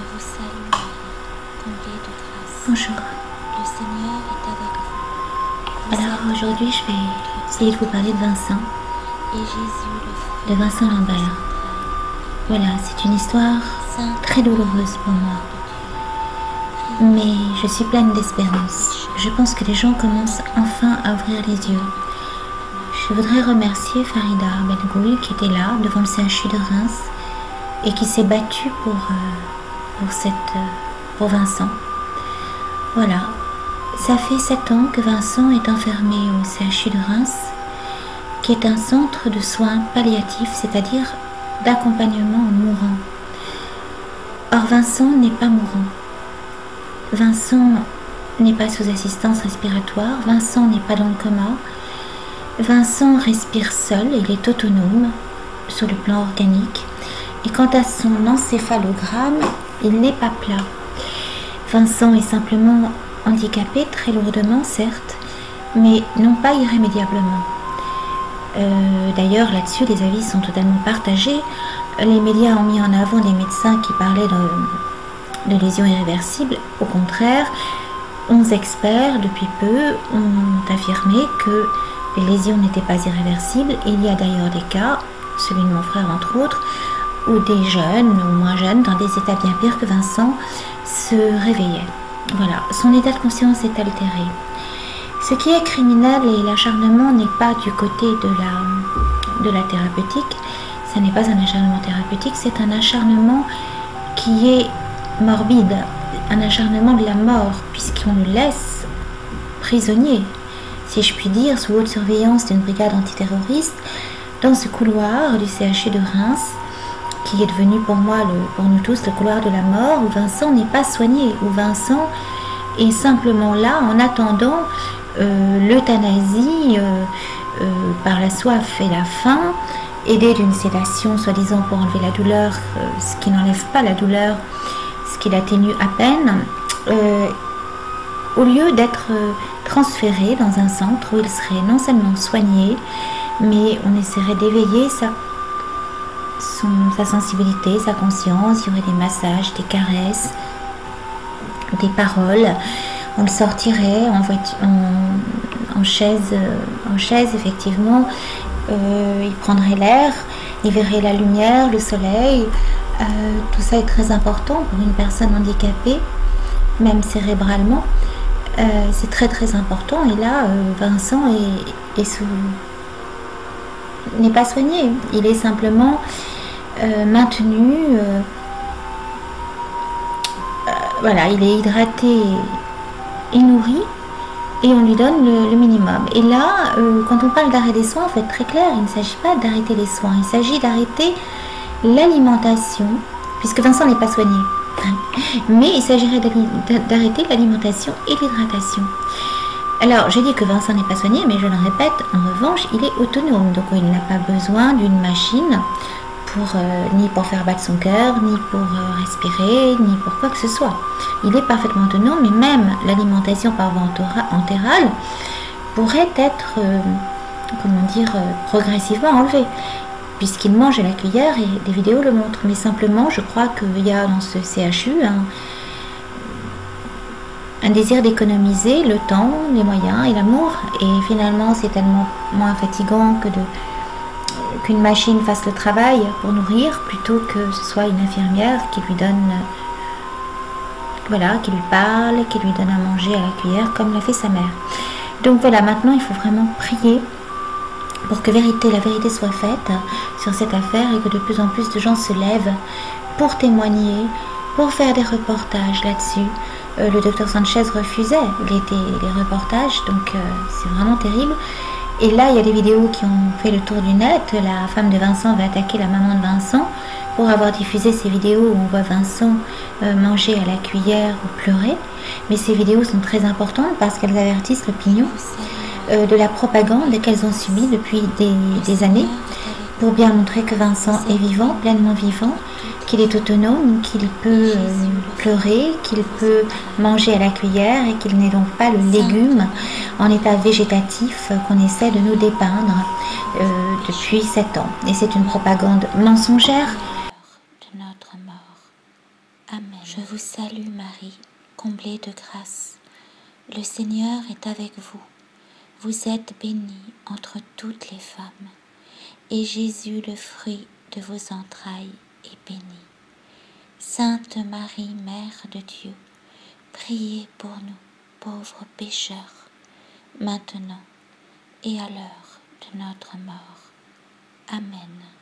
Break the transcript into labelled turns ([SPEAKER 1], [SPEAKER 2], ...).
[SPEAKER 1] vous salue Marie, comblée de grâce.
[SPEAKER 2] Bonjour.
[SPEAKER 1] Le Seigneur est avec vous.
[SPEAKER 2] Alors aujourd'hui, je vais essayer de vous parler de Vincent,
[SPEAKER 1] Et Jésus, le fruit
[SPEAKER 2] de Vincent Lambert. Voilà, c'est une histoire très douloureuse pour moi. Mais je suis pleine d'espérance. Je pense que les gens commencent enfin à ouvrir les yeux. Je voudrais remercier Farida Bengoul qui était là devant le CHU de Reims et qui s'est battue pour Vincent. Voilà, ça fait 7 ans que Vincent est enfermé au CHU de Reims, qui est un centre de soins palliatifs, c'est-à-dire d'accompagnement aux mourants. Or Vincent n'est pas mourant. Vincent n'est pas sous assistance respiratoire, Vincent n'est pas dans le coma. Vincent respire seul, il est autonome sur le plan organique. Et quant à son encéphalogramme, il n'est pas plat. Vincent est simplement handicapé, très lourdement certes, mais non pas irrémédiablement. D'ailleurs, là-dessus, les avis sont totalement partagés. Les médias ont mis en avant des médecins qui parlaient de lésions irréversibles. Au contraire, 11 experts, depuis peu, ont affirmé que les lésions n'étaient pas irréversibles. Il y a d'ailleurs des cas, celui de mon frère entre autres, où des jeunes ou moins jeunes, dans des états bien pires que Vincent, se réveillaient. Voilà, son état de conscience est altéré. Ce qui est criminel et l'acharnement n'est pas du côté de la thérapeutique, ce n'est pas un acharnement thérapeutique, c'est un acharnement qui est morbide, un acharnement de la mort, puisqu'on le laisse prisonnier, si je puis dire, sous haute surveillance d'une brigade antiterroriste, dans ce couloir du CHU de Reims, qui est devenu pour moi, pour nous tous, le couloir de la mort, où Vincent n'est pas soigné, où Vincent est simplement là en attendant l'euthanasie par la soif et la faim, aidé d'une sédation soi-disant pour enlever la douleur, ce qui n'enlève pas la douleur, ce qui l'atténue à peine, au lieu d'être transféré dans un centre où il serait non seulement soigné, mais on essaierait d'éveiller sa sensibilité, sa conscience. Il y aurait des massages, des caresses, des paroles. On le sortirait en chaise, effectivement. Il prendrait l'air, il verrait la lumière, le soleil. Tout ça est très important pour une personne handicapée, même cérébralement. C'est très très important. Et là, Vincent n'est pas soigné. Il est simplement maintenu. Voilà, il est hydraté et nourri, et on lui donne le minimum. Et là, quand on parle d'arrêt des soins, il faut être très clair, il ne s'agit pas d'arrêter les soins, il s'agit d'arrêter l'alimentation, puisque Vincent n'est pas soigné. Mais il s'agirait d'arrêter l'alimentation et l'hydratation. Alors, j'ai dit que Vincent n'est pas soigné, mais je le répète, en revanche, il est autonome, donc il n'a pas besoin d'une machine ni pour faire battre son cœur, ni pour respirer, ni pour quoi que ce soit. Il est parfaitement autonome, mais même l'alimentation par voie entérale pourrait être, progressivement enlevée, puisqu'il mange à la cuillère et des vidéos le montrent. Mais simplement, je crois qu'il y a dans ce CHU un désir d'économiser le temps, les moyens et l'amour, et finalement c'est tellement moins fatigant qu'une machine fasse le travail pour nourrir, plutôt que ce soit une infirmière qui lui donne, voilà, qui lui parle, qui lui donne à manger à la cuillère, comme l'a fait sa mère. Donc voilà, maintenant il faut vraiment prier pour que la vérité soit faite sur cette affaire, et que de plus en plus de gens se lèvent pour témoigner, pour faire des reportages là-dessus. Le docteur Sanchez refusait les reportages, donc c'est vraiment terrible. Et là, il y a des vidéos qui ont fait le tour du net. La femme de Vincent va attaquer la maman de Vincent pour avoir diffusé ces vidéos où on voit Vincent manger à la cuillère ou pleurer. Mais ces vidéos sont très importantes parce qu'elles avertissent l'opinion de la propagande qu'elles ont subie depuis des années, pour bien montrer que Vincent est vivant, pleinement vivant, qu'il est autonome, qu'il peut pleurer, qu'il peut manger à la cuillère, et qu'il n'est donc pas le légume en état végétatif qu'on essaie de nous dépeindre depuis 7 ans. Et c'est une propagande mensongère.
[SPEAKER 1] De notre mort. Amen. Je vous salue Marie, comblée de grâce. Le Seigneur est avec vous. Vous êtes bénie entre toutes les femmes, et Jésus, le fruit de vos entrailles, est béni. Sainte Marie, Mère de Dieu, priez pour nous, pauvres pécheurs, maintenant et à l'heure de notre mort. Amen.